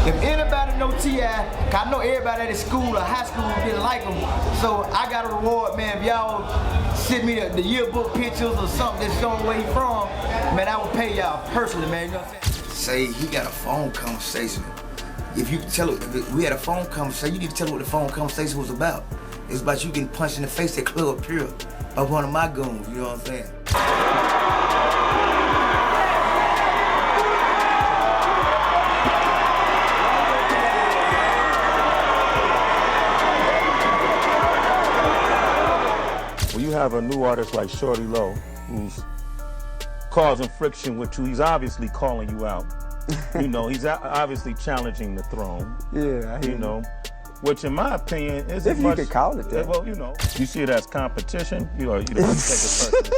If anybody know T.I, I know everybody at the school or high school didn't like him. So I got a reward, man. If y'all send me the yearbook pictures or something that's showing where he from, man, I will pay y'all personally, man. You know what I'm saying? Say he got a phone conversation. If you tell it, if we had a phone conversation, you need to tell what the phone conversation was about. It's about you getting punched in the face at Club Pure by one of my goons, you know what I'm saying? When you have a new artist like Shawty Lo, who's causing friction with you, he's obviously calling you out. You know, he's obviously challenging the throne. Yeah, you know, which in my opinion is if you could call it that. Well, you know, you see it as competition. You don't take it personally.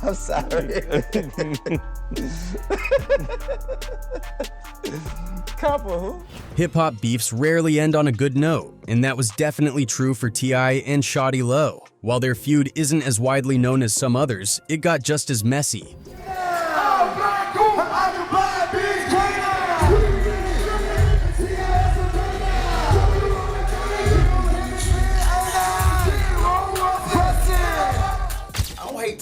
I'm sorry. Couple who? Hip-hop beefs rarely end on a good note, and that was definitely true for T.I and Shawty Lo. While their feud isn't as widely known as some others, it got just as messy.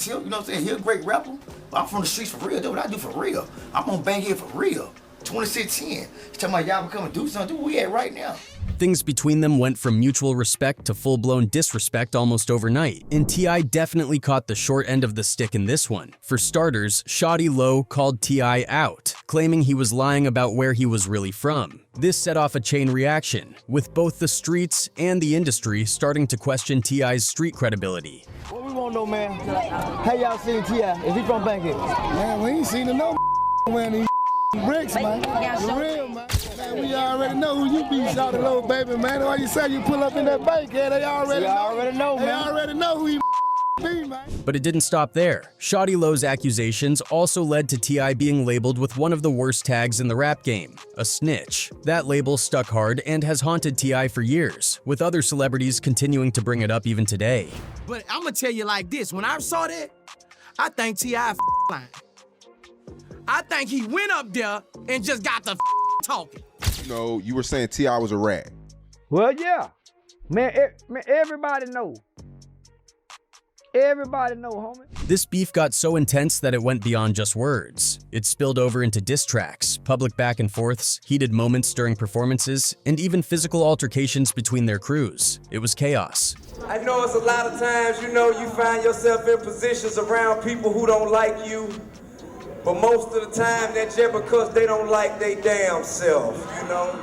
You know what I'm saying? He's a great rapper. But I'm from the streets for real. That's what I do for real. I'm on Bankhead for real. 2610. He's talking about y'all become and do something. Do where we at right now. Things between them went from mutual respect to full-blown disrespect almost overnight, and T.I definitely caught the short end of the stick in this one. For starters, Shawty Lo called T.I out, claiming he was lying about where he was really from. This set off a chain reaction, with both the streets and the industry starting to question T.I.'s street credibility. What we want to know, man, how y'all seen T.I? Is he from Bankhead? Man, we ain't seen him no when these bricks, man. For real, man. Man, we already know who you be, Shawty Lo, baby, man. Why you say you pull up in that Bankhead, they already know, man. They already know who he be, man. But it didn't stop there. Shawty Lo's accusations also led to T.I being labeled with one of the worst tags in the rap game, a snitch. That label stuck hard and has haunted T.I for years, with other celebrities continuing to bring it up even today. But I'm gonna tell you like this, when I saw that, I think T.I lying. I think he went up there and just got the talking. You know, you were saying T.I was a rat. Well, yeah. Man, everybody know. Everybody know, homie. This beef got so intense that it went beyond just words. It spilled over into diss tracks, public back and forths, heated moments during performances, and even physical altercations between their crews. It was chaos. I know it's a lot of times, you know, you find yourself in positions around people who don't like you, but most of the time that's just because they don't like their damn self, you know?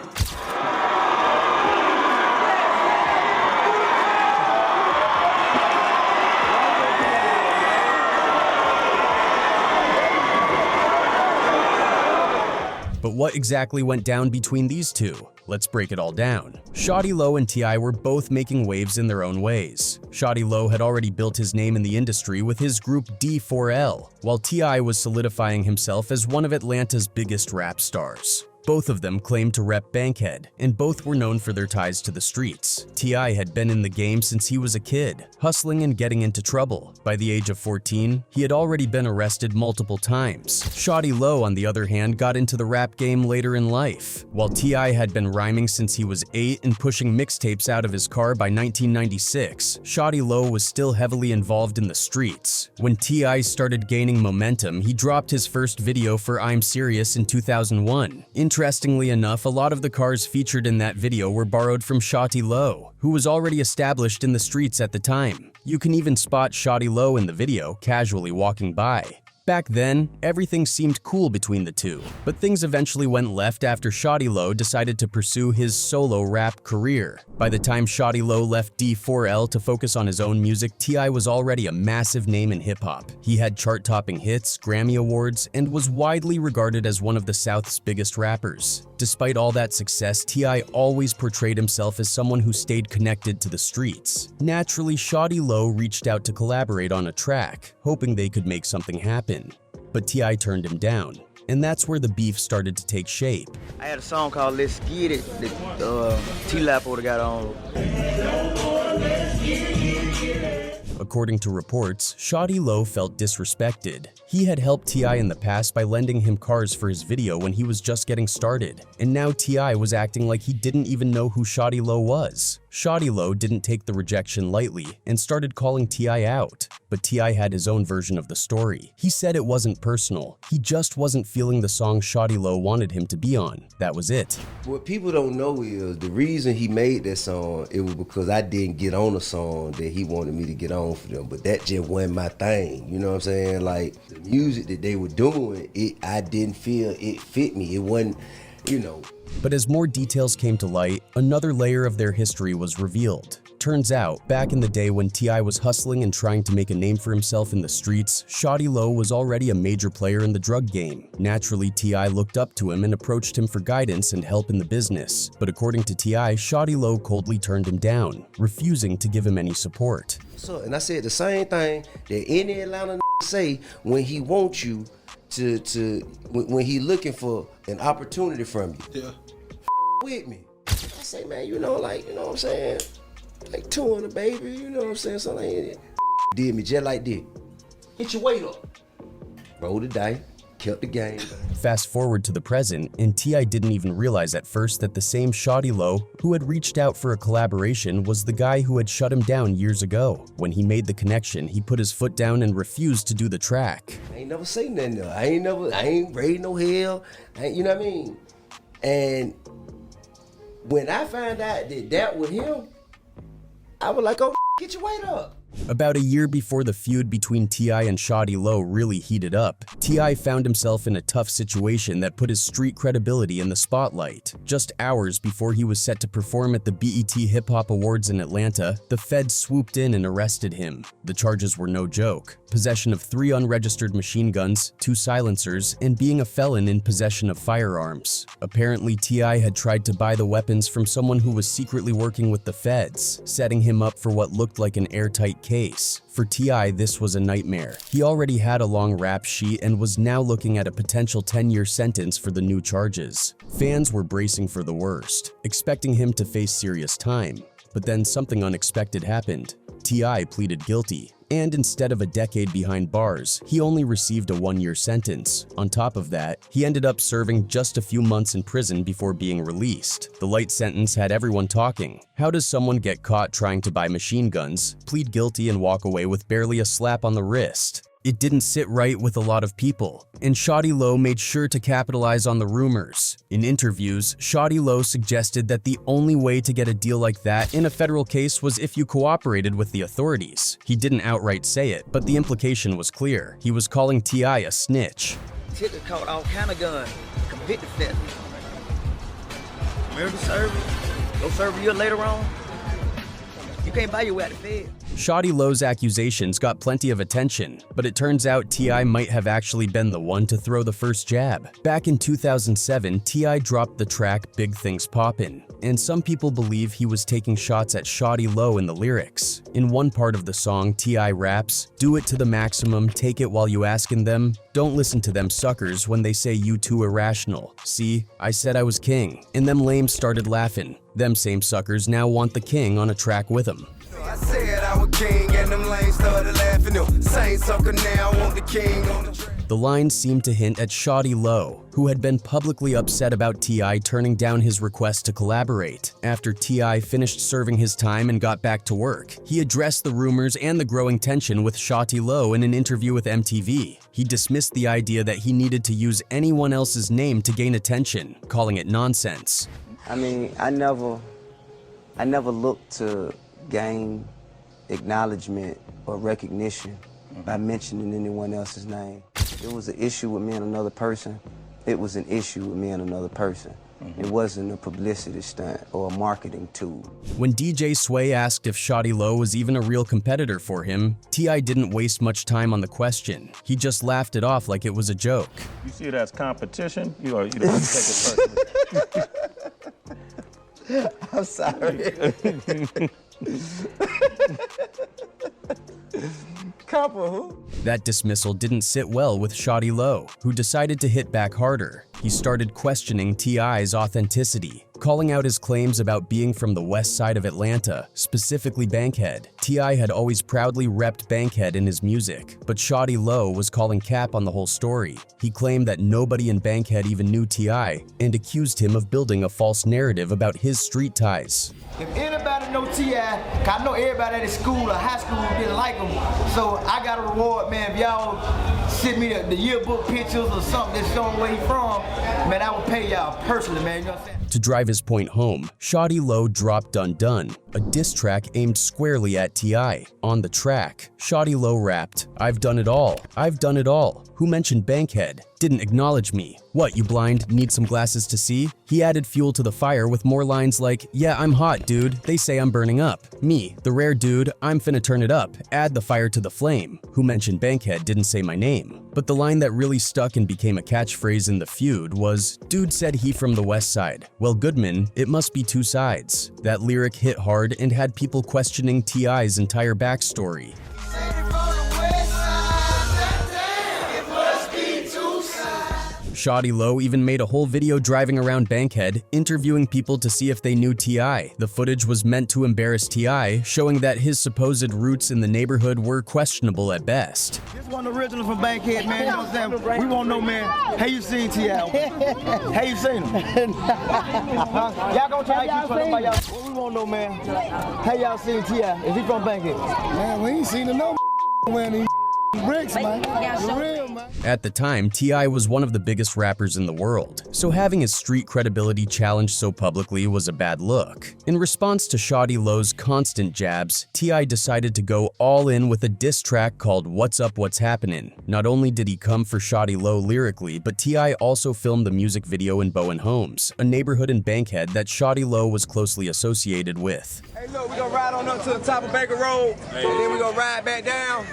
But what exactly went down between these two? Let's break it all down. Shawty Lo and T.I were both making waves in their own ways. Shawty Lo had already built his name in the industry with his group D4L, while T.I was solidifying himself as one of Atlanta's biggest rap stars. Both of them claimed to rep Bankhead, and both were known for their ties to the streets. T.I had been in the game since he was a kid, hustling and getting into trouble. By the age of 14, he had already been arrested multiple times. Shawty Lo, on the other hand, got into the rap game later in life. While T.I had been rhyming since he was 8 and pushing mixtapes out of his car by 1996, Shawty Lo was still heavily involved in the streets. When T.I started gaining momentum, he dropped his first video for I'm Serious in 2001. Interestingly enough, a lot of the cars featured in that video were borrowed from Shawty Lo, who was already established in the streets at the time. You can even spot Shawty Lo in the video, casually walking by. Back then, everything seemed cool between the two, but things eventually went left after Shawty Lo decided to pursue his solo rap career. By the time Shawty Lo left D4L to focus on his own music, T.I was already a massive name in hip-hop. He had chart-topping hits, Grammy Awards, and was widely regarded as one of the South's biggest rappers. Despite all that success, T.I always portrayed himself as someone who stayed connected to the streets. Naturally, Shawty Lo reached out to collaborate on a track, hoping they could make something happen. But T.I turned him down, and that's where the beef started to take shape. I had a song called Let's Get It that T-Lap would've got on. According to reports, Shawty Lo felt disrespected. He had helped T.I in the past by lending him cars for his video when he was just getting started, and now T.I was acting like he didn't even know who Shawty Lo was. Shawty Lo didn't take the rejection lightly and started calling T.I out, but T.I had his own version of the story. He said it wasn't personal, he just wasn't feeling the song Shawty Lo wanted him to be on. That was it. What people don't know is the reason he made that song, it was because I didn't get on a song that he wanted me to get on for them, but that just wasn't my thing, you know what I'm saying? Like, the music that they were doing, I didn't feel it fit me, it wasn't, you know. But as more details came to light, another layer of their history was revealed. Turns out, back in the day when T.I was hustling and trying to make a name for himself in the streets, Shawty Lo was already a major player in the drug game. Naturally, T.I looked up to him and approached him for guidance and help in the business. But according to T.I, Shawty Lo coldly turned him down, refusing to give him any support. So, and I said the same thing that any Atlanta say when he wants you when he looking for an opportunity from you. Yeah. With me. I say, man, you know, like, you know what I'm saying? Like 200, baby, you know what I'm saying? Something like that. Did me just like this. Hit your weight up. Roll the dice, kept the game. Fast forward to the present, and T.I didn't even realize at first that the same Shawty Lo who had reached out for a collaboration was the guy who had shut him down years ago. When he made the connection, he put his foot down and refused to do the track. I ain't never say nothing though. I ain't raised no hell. You know what I mean? And when I found out that was him, I was like, oh, get your weight up. About a year before the feud between T.I and Shawty Lo really heated up, T.I found himself in a tough situation that put his street credibility in the spotlight. Just hours before he was set to perform at the BET Hip Hop Awards in Atlanta, the feds swooped in and arrested him. The charges were no joke: possession of 3 unregistered machine guns, 2 silencers, and being a felon in possession of firearms. Apparently, T.I had tried to buy the weapons from someone who was secretly working with the feds, setting him up for what looked like an airtight case. For T.I, this was a nightmare. He already had a long rap sheet and was now looking at a potential 10-year sentence for the new charges. Fans were bracing for the worst, expecting him to face serious time. But then something unexpected happened. T.I pleaded guilty, and instead of a decade behind bars, he only received a 1-year sentence. On top of that, he ended up serving just a few months in prison before being released. The light sentence had everyone talking. How does someone get caught trying to buy machine guns, plead guilty, and walk away with barely a slap on the wrist? It didn't sit right with a lot of people, and Shawty Lo made sure to capitalize on the rumors. In interviews, Shawty Lo suggested that the only way to get a deal like that in a federal case was if you cooperated with the authorities. He didn't outright say it, but the implication was clear. He was calling T.I a snitch. Ticket caught all kind of guns, convicted felon. Murder service, go serve a year later on. You can't buy your way out of the fed. Shawty Lo's accusations got plenty of attention, but it turns out T.I might have actually been the one to throw the first jab. Back in 2007, T.I dropped the track Big Things Poppin', and some people believe he was taking shots at Shawty Lo in the lyrics. In one part of the song, T.I raps, "Do it to the maximum, take it while you askin' them. Don't listen to them suckers when they say you too irrational. See, I said I was king, and them lames started laughing. Them same suckers now want the king on a track with them." I said I was king and them lanes started laughing. Same sucker now want the king on the track. The lines seemed to hint at Shawty Lo, who had been publicly upset about T.I turning down his request to collaborate. After T.I finished serving his time and got back to work, he addressed the rumors and the growing tension with Shawty Lo in an interview with MTV. He dismissed the idea that he needed to use anyone else's name to gain attention, calling it nonsense. I mean, I never looked to gain acknowledgement or recognition by mentioning anyone else's name. It was an issue with me and another person. It was an issue with me and another person. It wasn't a publicity stunt or a marketing tool. When DJ Sway asked if Shawty Lo was even a real competitor for him, T.I didn't waste much time on the question. He just laughed it off like it was a joke. You see it as competition? You don't take it personally. I'm sorry. Couple who? That dismissal didn't sit well with Shawty Lo, who decided to hit back harder. he started questioning T.I.'s authenticity, calling out his claims about being from the west side of Atlanta, specifically Bankhead. T.I. had always proudly repped Bankhead in his music, but Shawty Lo was calling cap on the whole story. He claimed that nobody in Bankhead even knew T.I. and accused him of building a false narrative about his street ties. If anybody know T.I, cause I know everybody at his school or high school didn't like him, so I got a reward, man. If y'all send me the yearbook pictures or something that's showing where he from, man, I will pay y'all personally, man. You know what I'm saying? To drive his point home, Shawty Lo dropped Dun Dun, a diss track aimed squarely at T.I. On the track, Shawty Lo rapped, "I've done it all, I've done it all. Who mentioned Bankhead? Didn't acknowledge me. What, you blind? Need some glasses to see?" He added fuel to the fire with more lines like, "Yeah, I'm hot, dude. They say I'm burning up. Me, the rare dude, I'm finna turn it up. Add the fire to the flame. Who mentioned Bankhead didn't say my name." But the line that really stuck and became a catchphrase in the feud was, "Dude said he from the west side. Well, Goodman, it must be two sides." That lyric hit hard and had people questioning T.I.'s entire backstory. Shawty Lo even made a whole video driving around Bankhead, interviewing people to see if they knew T.I. The footage was meant to embarrass T.I., showing that his supposed roots in the neighborhood were questionable at best. This one original from Bankhead, man. You know what I'm saying? We won't know, man. How you seen T.I? How you seen him? Y'all gonna try to keep talking about y'all? Well, we won't know, man. How y'all seen T.I? Is he from Bankhead? Man, we ain't seen him no wearing these bricks, man. For real, man. At the time, T.I. was one of the biggest rappers in the world, so having his street credibility challenged so publicly was a bad look. In response to Shawty Lo's constant jabs, T.I. decided to go all in with a diss track called "What's Up, What's Happenin'." Not only did he come for Shawty Lo lyrically, but T.I. also filmed the music video in Bowen Homes, a neighborhood in Bankhead that Shawty Lo was closely associated with. Hey, look, we gonna ride on up to the top of Baker Road, and then we gonna ride back down.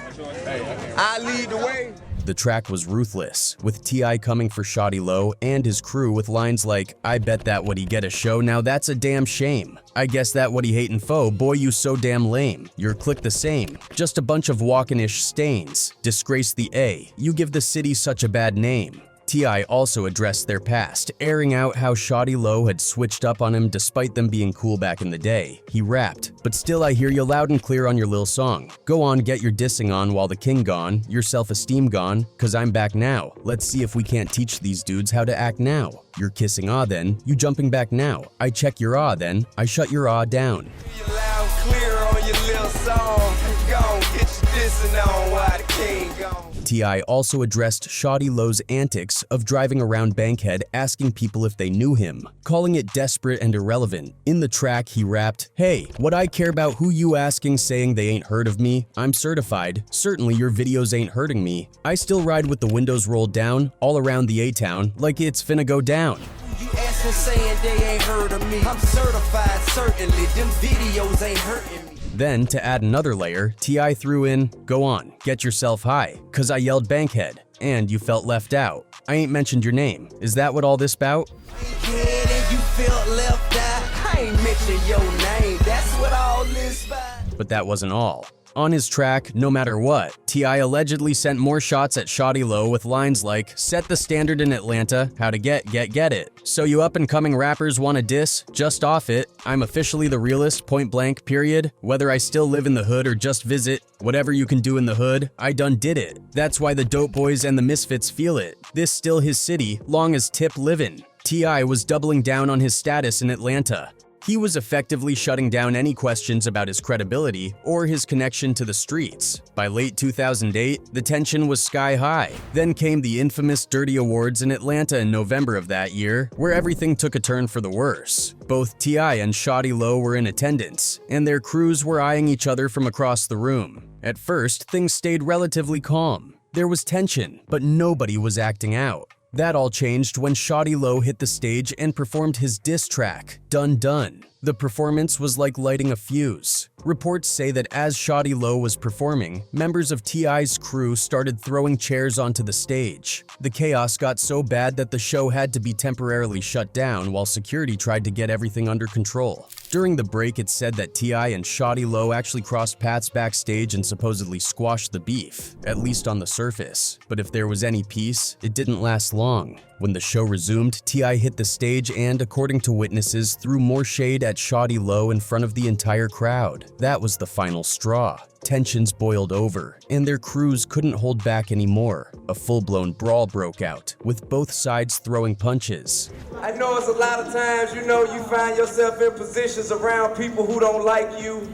I lead the way. The track was ruthless, with T.I. coming for Shawty Lo and his crew with lines like, "I bet that would he get a show, now that's a damn shame. I guess that what he hatin' foe, boy you so damn lame. Your click the same, just a bunch of walkin'-ish stains. Disgrace the A, you give the city such a bad name." T.I. also addressed their past, airing out how Shawty Lo had switched up on him despite them being cool back in the day. He rapped, "But still I hear you loud and clear on your lil song. Go on, get your dissing on while the king gone, your self-esteem gone, cause I'm back now. Let's see if we can't teach these dudes how to act now. You're kissing ah then, you jumping back now. I check your ah then, I shut your ah down." You loud and clear on your little song. Go on, get your dissing on while the king gone. T.I. also addressed Shawty Lo's antics of driving around Bankhead asking people if they knew him, calling it desperate and irrelevant. In the track, he rapped, "Hey, what I care about who you asking saying they ain't heard of me? I'm certified. Certainly your videos ain't hurting me. I still ride with the windows rolled down, all around the A-town, like it's finna go down." You asking saying they ain't heard of me. I'm certified, certainly. Them videos ain't hurting me. Then, to add another layer, T.I. threw in, "Go on, get yourself high, cause I yelled Bankhead, and you felt left out. I ain't mentioned your name. Is that what all this bout?" Bankhead and you felt left out. I ain't mentioned your name. That's what all this about. But that wasn't all. On his track, No Matter What, T.I. allegedly sent more shots at Shawty Lo with lines like, "Set the standard in Atlanta, how to get it. So you up-and-coming rappers wanna diss? Just off it. I'm officially the realest, point blank, period. Whether I still live in the hood or just visit, whatever you can do in the hood, I done did it. That's why the dope boys and the misfits feel it. This still his city, long as Tip livin'." T.I. was doubling down on his status in Atlanta. He was effectively shutting down any questions about his credibility or his connection to the streets. By late 2008, the tension was sky high. Then came the infamous Dirty Awards in Atlanta in November of that year, where everything took a turn for the worse. Both T.I. and Shawty Lo were in attendance, and their crews were eyeing each other from across the room. At first, things stayed relatively calm. There was tension, but nobody was acting out. That all changed when Shawty Lo hit the stage and performed his diss track, Dun Dun. The performance was like lighting a fuse. Reports say that as Shawty Lo was performing, members of T.I.'s crew started throwing chairs onto the stage. The chaos got so bad that the show had to be temporarily shut down while security tried to get everything under control. During the break, it said that T.I. and Shawty Lo actually crossed paths backstage and supposedly squashed the beef, at least on the surface. But if there was any peace, it didn't last long. When the show resumed, T.I. hit the stage and, according to witnesses, threw more shade at Shawty Lo in front of the entire crowd. That was the final straw. Tensions boiled over, and their crews couldn't hold back anymore. A full-blown brawl broke out, with both sides throwing punches. I know it's a lot of times, you find yourself in positions around people who don't like you,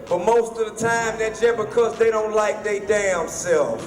but most of the time that's just because they don't like they damn self,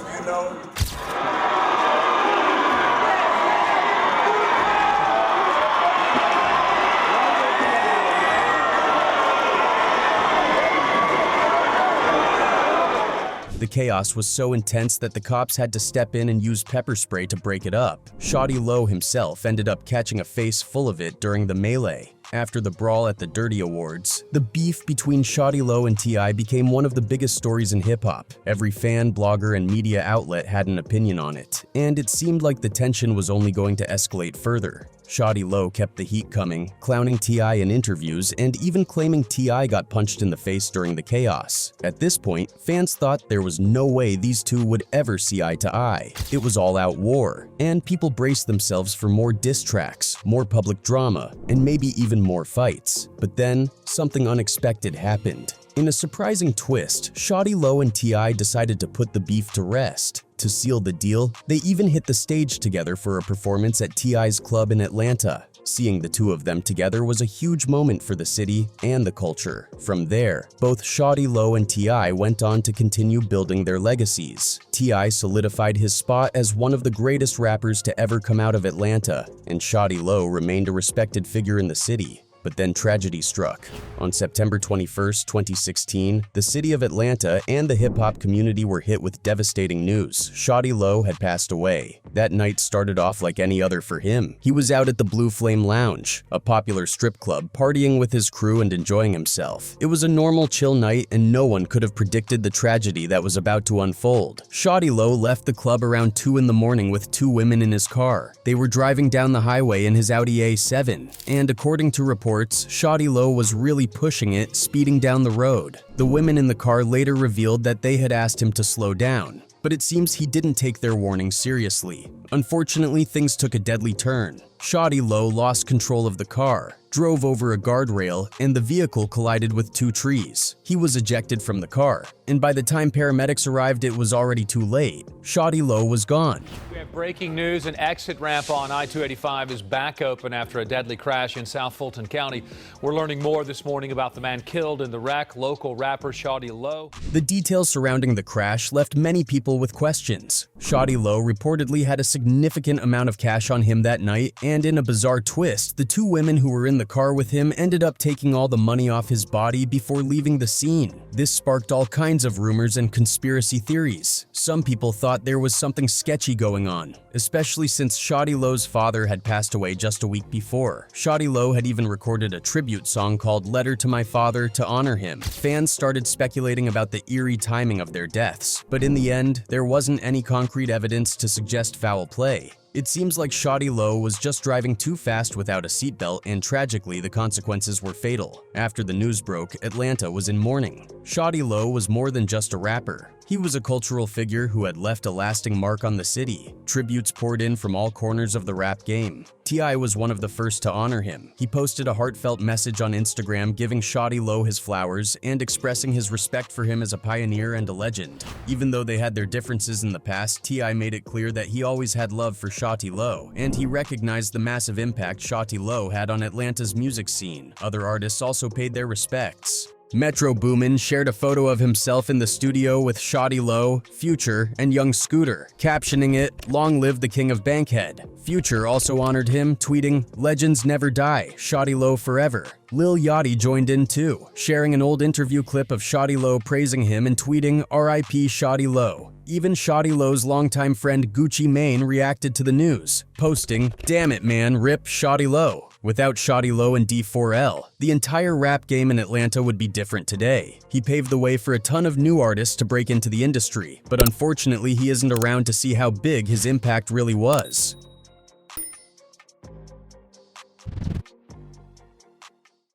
The chaos was so intense that the cops had to step in and use pepper spray to break it up. Shawty Lo himself ended up catching a face full of it during the melee. After the brawl at the Dirty Awards, the beef between Shawty Lo and T.I. became one of the biggest stories in hip-hop. Every fan, blogger, and media outlet had an opinion on it, and it seemed like the tension was only going to escalate further. Shawty Lo kept the heat coming, clowning T.I. in interviews and even claiming T.I. got punched in the face during the chaos. At this point, fans thought there was no way these two would ever see eye to eye. It was all-out war, and people braced themselves for more diss tracks, more public drama, and maybe even more fights. But then, something unexpected happened. In a surprising twist, Shawty Lo and T.I. decided to put the beef to rest. To seal the deal, they even hit the stage together for a performance at T.I.'s club in Atlanta. Seeing the two of them together was a huge moment for the city and the culture. From there, both Shawty Lo and T.I. went on to continue building their legacies. T.I. solidified his spot as one of the greatest rappers to ever come out of Atlanta, and Shawty Lo remained a respected figure in the city. But then tragedy struck. On September 21, 2016, the city of Atlanta and the hip-hop community were hit with devastating news. Shawty Lo had passed away. That night started off like any other for him. He was out at the Blue Flame Lounge, a popular strip club, partying with his crew and enjoying himself. It was a normal, chill night, and no one could have predicted the tragedy that was about to unfold. Shawty Lo left the club around 2 in the morning with 2 women in his car. They were driving down the highway in his Audi A7, and according to reports, Shawty Lo was really pushing it, speeding down the road. The women in the car later revealed that they had asked him to slow down, but it seems he didn't take their warning seriously. Unfortunately, things took a deadly turn. Shawty Lo lost control of the car, drove over a guardrail, and the vehicle collided with 2 trees. He was ejected from the car, and by the time paramedics arrived, it was already too late. Shawty Lo was gone. We have breaking news. An exit ramp on I-285 is back open after a deadly crash in South Fulton County. We're learning more this morning about the man killed in the wreck, local rapper Shawty Lo. The details surrounding the crash left many people with questions. Shawty Lo reportedly had a significant amount of cash on him that night, and in a bizarre twist, the 2 women who were in the car with him ended up taking all the money off his body before leaving the scene. This sparked all kinds of rumors and conspiracy theories. Some people thought there was something sketchy going on, especially since Shawty Lo's father had passed away just a week before. Shawty Lo had even recorded a tribute song called "Letter to My Father" to honor him. Fans started speculating about the eerie timing of their deaths, but in the end, there wasn't any concrete evidence to suggest foul play. It seems like Shawty Lo was just driving too fast without a seatbelt, and tragically, the consequences were fatal. After the news broke, Atlanta was in mourning. Shawty Lo was more than just a rapper. He was a cultural figure who had left a lasting mark on the city. Tributes poured in from all corners of the rap game. T.I. was one of the first to honor him. He posted a heartfelt message on Instagram giving Shawty Lo his flowers and expressing his respect for him as a pioneer and a legend. Even though they had their differences in the past, T.I. made it clear that he always had love for Shawty Lo, and he recognized the massive impact Shawty Lo had on Atlanta's music scene. Other artists also paid their respects. Metro Boomin shared a photo of himself in the studio with Shawty Lo, Future, and Young Scooter, captioning it, "Long live the king of Bankhead." Future also honored him, tweeting, "Legends never die, Shawty Lo forever." Lil Yachty joined in too, sharing an old interview clip of Shawty Lo praising him and tweeting, "RIP Shawty Lo." Even Shawty Lo's longtime friend Gucci Mane reacted to the news, posting, "Damn it man, rip Shawty Lo." Without Shawty Lo and D4L, the entire rap game in Atlanta would be different today. He paved the way for a ton of new artists to break into the industry, but unfortunately he isn't around to see how big his impact really was.